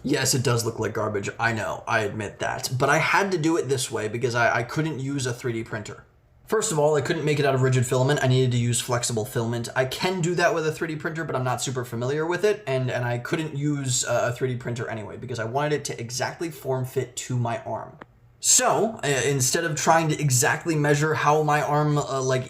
Yes, it does look like garbage. I know, I admit that. But I had to do it this way because I couldn't use a 3D printer. First of all, I couldn't make it out of rigid filament. I needed to use flexible filament. I can do that with a 3D printer, but I'm not super familiar with it, and I couldn't use a 3D printer anyway because I wanted it to exactly form fit to my arm. So, instead of trying to exactly measure how my arm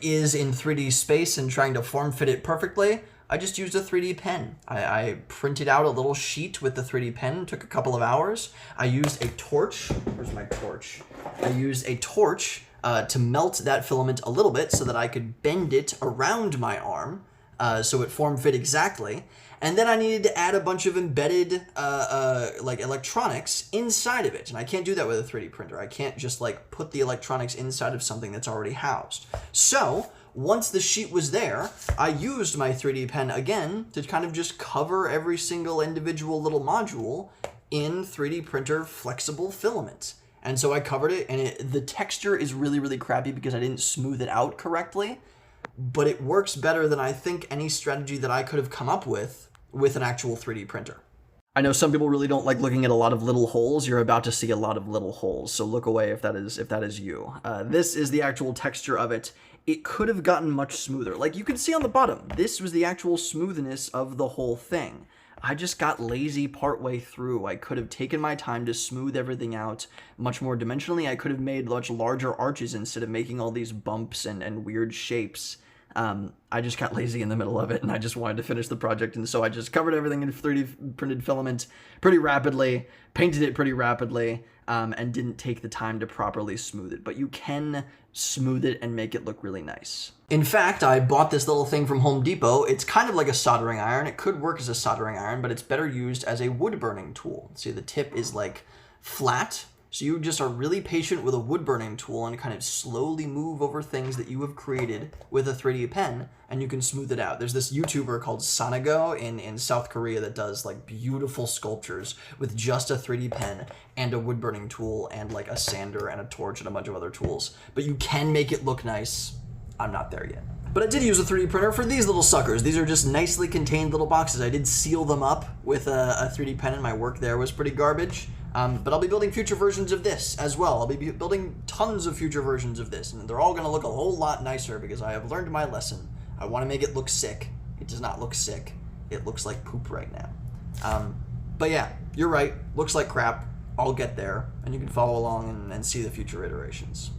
is in 3D space and trying to form fit it perfectly, I just used a 3D pen. I printed out a little sheet with the 3D pen. It took a couple of hours. I used a torch. Where's my torch? I used a torch to melt that filament a little bit so that I could bend it around my arm so it form fit exactly. And then I needed to add a bunch of embedded electronics inside of it. And I can't do that with a 3D printer. I can't just put the electronics inside of something that's already housed. So once the sheet was there, I used my 3D pen again to kind of just cover every single individual little module in 3D printer flexible filament. And so I covered it, and the texture is really, really crappy because I didn't smooth it out correctly, but it works better than I think any strategy that I could have come up with an actual 3D printer. I know some people really don't like looking at a lot of little holes. You're about to see a lot of little holes, so look away if that is you. This is the actual texture of it. It could have gotten much smoother. Like you can see on the bottom, this was the actual smoothness of the whole thing. I just got lazy partway through. I could have taken my time to smooth everything out much more dimensionally. I could have made much larger arches instead of making all these bumps and weird shapes. I just got lazy in the middle of it, and I just wanted to finish the project, and so I just covered everything in 3D printed filament pretty rapidly, painted it pretty rapidly, and didn't take the time to properly smooth it. But you can smooth it and make it look really nice. In fact, I bought this little thing from Home Depot. It's kind of like a soldering iron. It could work as a soldering iron, but it's better used as a wood burning tool. See, the tip is flat. So you just are really patient with a wood burning tool and kind of slowly move over things that you have created with a 3D pen, and you can smooth it out. There's this YouTuber called Sonago in South Korea that does beautiful sculptures with just a 3D pen and a wood burning tool and a sander and a torch and a bunch of other tools. But you can make it look nice. I'm not there yet. But I did use a 3D printer for these little suckers. These are just nicely contained little boxes. I did seal them up with a 3D pen, and my work there was pretty garbage. But I'll be building future versions of this as well. I'll be building tons of future versions of this, and they're all going to look a whole lot nicer because I have learned my lesson. I want to make it look sick. It does not look sick. It looks like poop right now. But yeah, you're right. Looks like crap. I'll get there, and you can follow along and see the future iterations.